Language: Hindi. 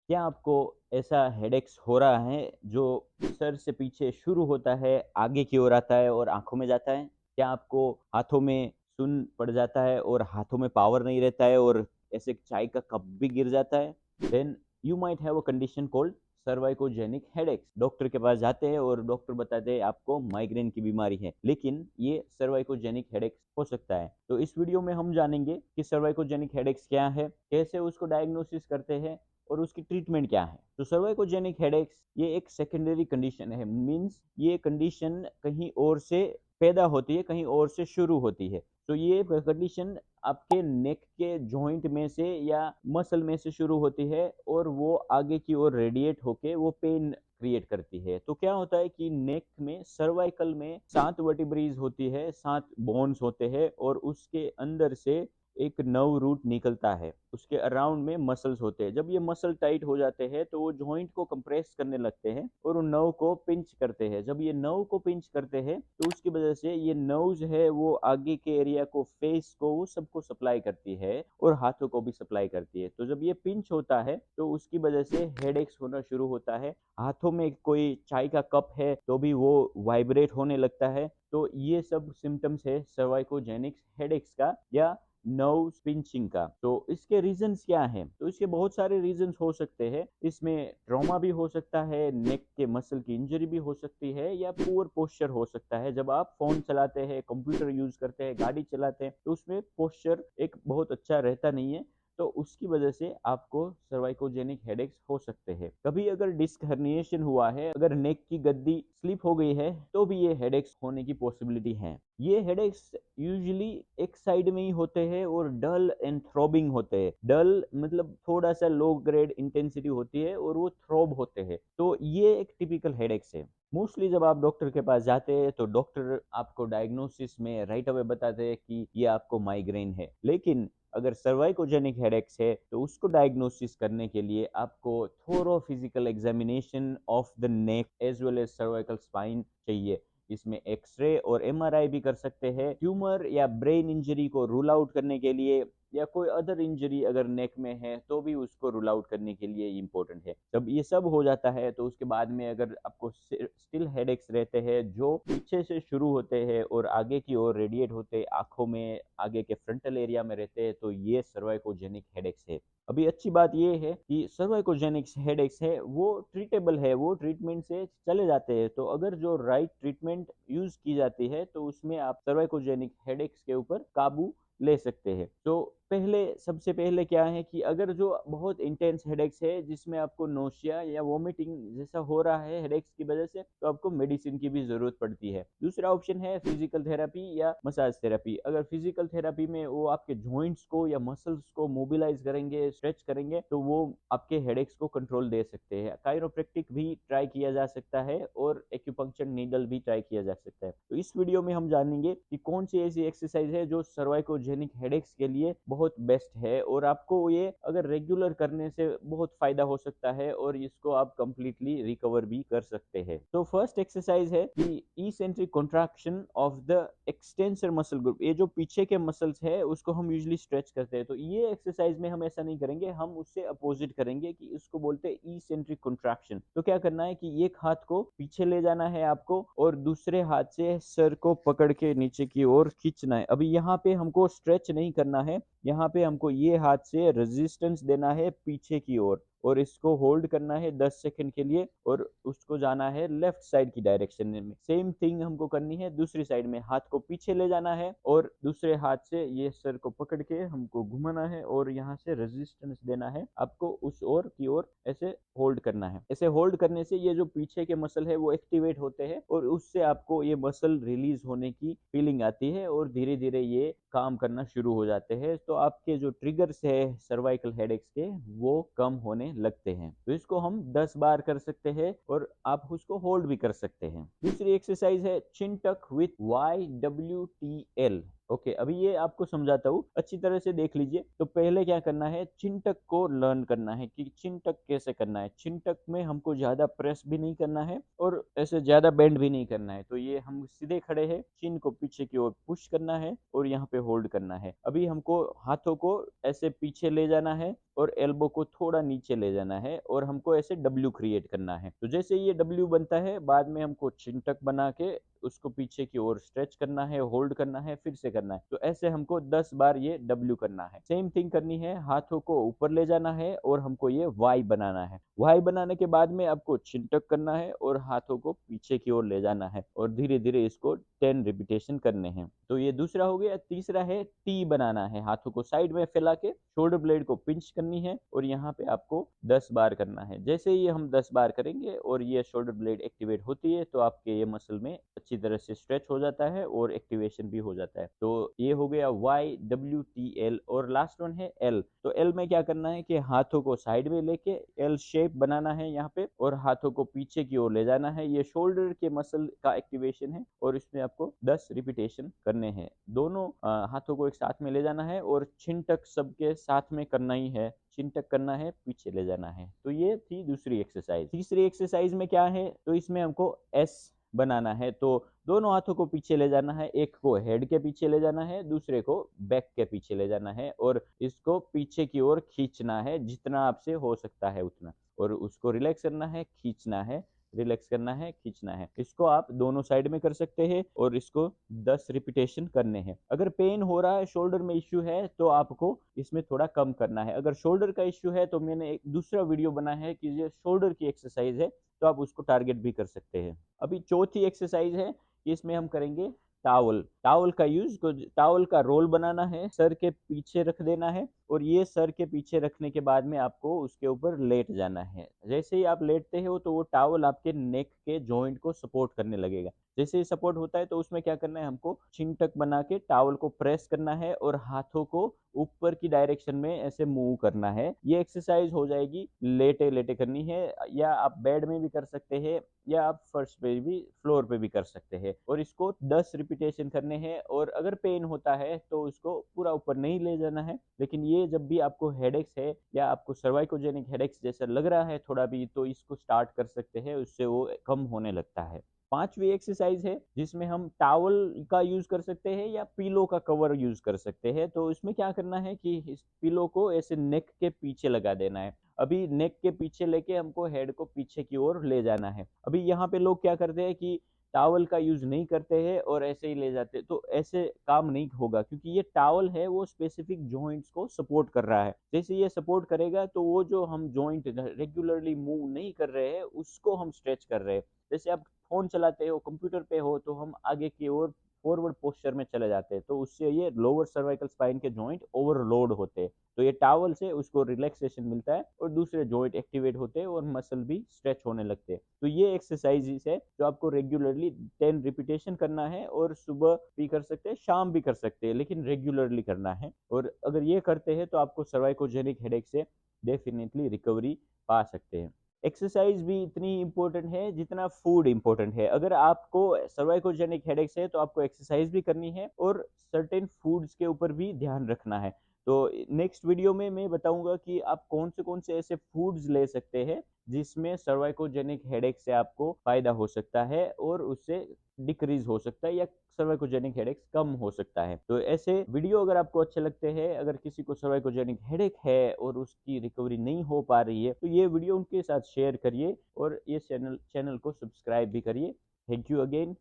क्या आपको ऐसा हेडेक्स हो रहा है जो सर से पीछे शुरू होता है, आगे की ओर आता है और आँखों में जाता है? क्या आपको हाथों में सुन्न पड़ जाता है और हाथों में पावर नहीं रहता है और ऐसे चाय का कप भी गिर जाता है? Then you might have a condition called cervicogenic headaches. Doctor के पास जाते हैं और डॉक्टर बताते हैं आपको माइग्रेन की बीमारी है, लेकिन ये सर्वाइकोजेनिक हेडेक्स हो सकता है। तो इस वीडियो में हम जानेंगे कि सर्वाइकोजेनिक हेडेक्स क्या है, कैसे उसको डायग्नोसिस करते हैं और उसकी ट्रीटमेंट क्या है। तो सर्वाइकोजेनिक हेडेक्स ये एक सेकेंडरी कंडीशन है, मीन्स ये कंडीशन कहीं और से पैदा होती है, कहीं और से शुरू होती है। तो ये कंडीशन आपके नेक के जॉइंट में से या मसल में से शुरू होती है और वो आगे की ओर रेडिएट होके वो पेन क्रिएट करती है। तो क्या होता है कि नेक में सर्वाइकल में 7 वर्टिब्रीज होती है, 7 बोन्स होते हैं और उसके अंदर से एक नर्व रूट निकलता है, उसके अराउंड में मसल्स होते हैं। जब ये मसल टाइट हो जाते हैं तो वो जॉइंट को कंप्रेस करने लगते हैं और उन नर्व को पिंच करते हैं। जब ये नर्व को पिंच करते हैं तो उसकी वजह से ये नर्व्स है वो आगे के एरिया को, फेस को, वो सबको सप्लाई करती है और हाथों को भी सप्लाई करती है। तो जब ये पिंच होता है तो उसकी वजह से हेडेक्स होना शुरू होता है। हाथों में कोई चाय का कप है तो भी वो वाइब्रेट होने लगता है। तो ये सब सिम्टम्स है सर्वाइकोजेनिक हेडेक्स का या नर्व पिंचिंग का। तो इसके रीजंस क्या हैं? तो इसके बहुत सारे रीजंस हो सकते हैं। इसमें ट्रॉमा भी हो सकता है, नेक के मसल की इंजरी भी हो सकती है या पुअर पोस्चर हो सकता है। जब आप फोन चलाते हैं, कंप्यूटर यूज करते हैं, गाड़ी चलाते हैं तो उसमें पोस्चर एक बहुत अच्छा रहता नहीं है, तो उसकी वजह से आपको सर्वाइकोजेनिक हेडेक्स हो सकते हैं। कभी अगर डिस्क हर्निएशन हुआ है, अगर नेक की गद्दी स्लिप हो गई है तो भी ये हेडेक्स होने की पॉसिबिलिटी है। ये हेडेक्स यूजुअली एक साइड में ही होते हैं और डल एंड थ्रॉबिंग होते हैं। डल मतलब थोड़ा सा लो ग्रेड इंटेंसिटी होती है और वो थ्रॉब होते हैं। तो ये एक टिपिकल हेडेक्स है। मोस्टली जब आप डॉक्टर के पास जाते हैं तो डॉक्टर आपको डायग्नोसिस में राइट अवे बताते हैं कि ये आपको माइग्रेन है, लेकिन अगर सर्वाइकोजेनिक हेडेक्स है तो उसको डायग्नोसिस करने के लिए आपको thorough physical examination of the neck as well as cervical spine चाहिए। इसमें एक्सरे और एमआरआई भी कर सकते हैं। ट्यूमर या ब्रेन इंजरी को रूल आउट करने के लिए या कोई अदर इंजरी अगर नेक में है तो भी उसको रूल आउट करने के लिए इम्पोर्टेंट है। जब ये सब हो जाता है तो उसके बाद में अगर आपको स्टिल हेडेक्स रहते हैं जो पीछे से शुरू होते हैं और आगे की ओर रेडिएट होते हैं, आंखों में आगे के फ्रंटल एरिया में रहते हैं, तो ये सर्वाइकोजेनिक हेडेक्स है। अभी अच्छी बात ये है कि सर्वाइकोजेनिक हेडेक्स है वो ट्रीटेबल है, वो ट्रीटमेंट से चले जाते हैं। तो अगर जो राइट ट्रीटमेंट यूज की जाती है तो उसमें आप सर्वाइकोजेनिक हेडेक्स के ऊपर काबू ले सकते हैं। तो पहले सबसे पहले क्या है कि अगर जो बहुत इंटेंस हेडेक्स है जिसमें आपको नोशिया या वोमिटिंग जैसा हो रहा है हेडेक्स की वजह से, तो आपको मेडिसिन की भी जरूरत पड़ती है। दूसरा ऑप्शन है फिजिकल थेरेपी या मसाज थेरेपी। अगर फिजिकल थेरेपी में वो आपके जॉइंट्स को या मसल्स को मोबिलाइज करेंगे, स्ट्रेच करेंगे, तो वो आपके हेडेक्स को कंट्रोल दे सकते हैं। कायरोप्रैक्टिक भी ट्राई किया जा सकता है और एक्यूपंक्चर नीडल भी ट्राई किया जा सकता है। तो इस वीडियो में हम जानेंगे कि कौन सी ऐसी एक्सरसाइज है जो सर्वाइकोजेनिक हेडेक्स के लिए बहुत बेस्ट है और आपको ये अगर रेगुलर करने से बहुत फायदा हो सकता है और इसको आप कंप्लीटली रिकवर भी कर सकते हैं। तो फर्स्ट एक्सरसाइज है कि eccentric contraction of the extensor muscle group. ये जो पीछे के मसल्स है उसको हम यूजुअली स्ट्रेच करते हैं। तो ये एक्सरसाइज में हम ऐसा नहीं करेंगे, हम उससे अपोजिट करेंगे कि इसको बोलते हैं इसेंट्रिक कॉन्ट्रैक्शन। तो क्या करना है कि एक हाथ को पीछे ले जाना है आपको और दूसरे हाथ से सर को पकड़ के नीचे की ओर खींचना है। अभी यहाँ पे हमको स्ट्रेच नहीं करना है, यहाँ पे हमको ये हाथ से रेजिस्टेंस देना है पीछे की ओर और इसको होल्ड करना है 10 सेकंड के लिए और उसको जाना है लेफ्ट साइड की डायरेक्शन में। सेम थिंग हमको करनी है दूसरी साइड में, हाथ को पीछे ले जाना है और दूसरे हाथ से ये सर को पकड़ के हमको घुमाना है और यहाँ से रेजिस्टेंस देना है आपको, उस ओर की ओर ऐसे होल्ड करना है। ऐसे होल्ड करने से ये जो पीछे के मसल है वो एक्टिवेट होते हैं और उससे आपको ये मसल रिलीज होने की फीलिंग आती है और धीरे धीरे ये काम करना शुरू हो जाते हैं। तो आपके जो ट्रिगर्स है सर्वाइकल हेडेक्स के वो कम होने लगते हैं। तो इसको हम 10 बार कर सकते हैं और आप उसको होल्ड भी कर सकते हैं। दूसरी एक्सरसाइज है चिन टक विथ YWTL। ओके, अभी ये आपको समझाता हूँ, अच्छी तरह से देख लीजिए। तो पहले क्या करना है, चिन-टक को लर्न करना है कि चिन-टक कैसे करना है। चिन-टक में हमको ज़्यादा प्रेस भी नहीं करना है और ऐसे ज़्यादा बेंड भी नहीं करना है। तो ये हम सीधे खड़े हैं, चिन को पीछे की ओर पुश करना है और यहाँ पे होल्ड करना है। अभी हमको हाथों को ऐसे पीछे ले जाना है और एल्बो को थोड़ा नीचे ले जाना है और हमको ऐसे डब्ल्यू क्रिएट करना है। तो जैसे ये डब्ल्यू बनता है, बाद में हमको चिन-टक बना के उसको पीछे की ओर स्ट्रेच करना है, होल्ड करना है, फिर से करना है। तो ऐसे हमको 10 बार ये डब्ल्यू करना है। सेम थिंग करनी है, हाथों को ऊपर ले जाना है और हमको ये वाई बनाना है। वाई बनाने के बाद में आपको चिन-टक करना है और हाथों को पीछे की ओर ले जाना है और धीरे-धीरे इसको 10 रिपीटेशन करने हैं। तो ये दूसरा हो गया। तीसरा है टी बनाना है, हाथों को साइड में फैला के शोल्डर ब्लेड को पिंच करनी है और यहाँ पे आपको 10 बार करना है। जैसे ही हम 10 बार करेंगे और ये शोल्डर ब्लेड एक्टिवेट होती है तो आपके ये मसल में अच्छी तरह से स्ट्रेच हो जाता है और एक्टिवेशन भी हो जाता है। तो ये हो गया वाई डब्ल्यू टी एल और लास्ट वन है एल। तो एल में क्या करना है कि हाथों को साइड में लेके एल शेप बनाना है यहाँ पे और हाथों को पीछे की ओर ले जाना है। ये शोल्डर के मसल का एक्टिवेशन है और इसमें आपको 10 रिपीटेशन करने हैं। दोनों हाथों को एक साथ में ले जाना है और चिन-टक सबके साथ में करना ही है। चिन-टक करना है, पीछे ले जाना है। तो ये थी दूसरी एक्सरसाइज। तीसरी एक्सरसाइज में क्या है, तो इसमें हमको एस बनाना है। तो दोनों हाथों को पीछे ले जाना है, एक को हेड के पीछे ले जाना है, दूसरे को बैक के पीछे ले जाना है और इसको पीछे की ओर खींचना है जितना आपसे हो सकता है उतना, और उसको रिलैक्स करना है, खींचना है, रिलैक्स करना है, खींचना है। इसको आप दोनों साइड में कर सकते हैं और इसको 10 रिपीटेशन करने हैं। अगर पेन हो रहा है, शोल्डर में इश्यू है, तो आपको इसमें थोड़ा कम करना है। अगर शोल्डर का इश्यू है तो मैंने एक दूसरा वीडियो बनाया है कि ये शोल्डर की एक्सरसाइज है, तो आप उसको टारगेट भी कर सकते हैं। अभी चौथी एक्सरसाइज है, इसमें हम करेंगे टावल। टावल का यूज, टावल का रोल बनाना है, सर के पीछे रख देना है और ये सर के पीछे रखने के बाद में आपको उसके ऊपर लेट जाना है। जैसे ही आप लेटते हो तो वो टावल आपके नेक के जॉइंट को सपोर्ट करने लगेगा। जैसे ही सपोर्ट होता है तो उसमें क्या करना है, हमको चिन-टक बना के टावल को प्रेस करना है और हाथों को ऊपर की डायरेक्शन में ऐसे मूव करना है। ये एक्सरसाइज हो जाएगी लेटे लेटे करनी है, या आप बेड में भी कर सकते हैं या आप फर्श पे भी, फ्लोर पे भी कर सकते हैं और इसको 10 रिपीटेशन करने हैं। और अगर पेन होता है तो उसको पूरा ऊपर नहीं ले जाना है, लेकिन ये जब भी आपको हेडेक्स है या आपको सर्वाइकोजेनिक हेडेक्स जैसा लग रहा है थोड़ा भी, तो इसको स्टार्ट कर सकते हैं, उससे वो कम होने लगता है। पांचवी एक्सरसाइज है जिसमें हम टावल का यूज कर सकते हैं या पिलो का कवर यूज कर सकते हैं। तो इसमें क्या करना है कि इस पिलो को ऐसे नेक के पीछे लगा देना है। अभी नेक के पीछे लेके हमको हेड को पीछे की ओर ले जाना है। अभी यहाँ पे लोग क्या करते हैं कि टावल का यूज नहीं करते हैं और ऐसे ही ले जाते हैं, तो ऐसे काम नहीं होगा, क्योंकि ये टावल है वो स्पेसिफिक जॉइंट्स को सपोर्ट कर रहा है। जैसे ये सपोर्ट करेगा तो वो जो हम जॉइंट रेगुलरली मूव नहीं कर रहे हैं उसको हम स्ट्रेच कर रहे हैं। जैसे आप फोन चलाते हो, कंप्यूटर पे हो, तो हम आगे की ओर फॉरवर्ड पोस्चर में चले जाते हैं, तो उससे ये लोअर सर्वाइकल स्पाइन के जॉइंट ओवरलोड होते हैं। तो ये टावल से उसको रिलैक्सेशन मिलता है और दूसरे जॉइंट एक्टिवेट होते हैं और मसल भी स्ट्रेच होने लगते हैं। तो ये एक्सरसाइजेस है जो आपको रेगुलरली 10 रिपीटेशन करना है और सुबह भी कर सकते हैं, शाम भी कर सकते हैं, लेकिन रेगुलरली करना है। और अगर ये करते हैं तो आपको सर्वाइकोजेनिक हेडेक से डेफिनेटली रिकवरी पा सकते हैं। एक्सरसाइज भी इतनी इंपॉर्टेंट है जितना फूड इंपॉर्टेंट है। अगर आपको सर्वाइकोजेनिक हेडेक्स है तो आपको एक्सरसाइज भी करनी है और सर्टेन फूड्स के ऊपर भी ध्यान रखना है। तो नेक्स्ट वीडियो में मैं बताऊंगा कि आप कौन से ऐसे फूड्स ले सकते हैं जिसमें सर्वाइकोजेनिक हेडेक से आपको फायदा हो सकता है और उससे डिक्रीज हो सकता है या सर्वाइकोजेनिक हेडेक कम हो सकता है। तो ऐसे वीडियो अगर आपको अच्छे लगते हैं, अगर किसी को सर्वाइकोजेनिक हेडेक है और उसकी रिकवरी नहीं हो पा रही है, तो ये वीडियो उनके साथ शेयर करिए और ये चैनल को सब्सक्राइब भी करिए। Thank you again.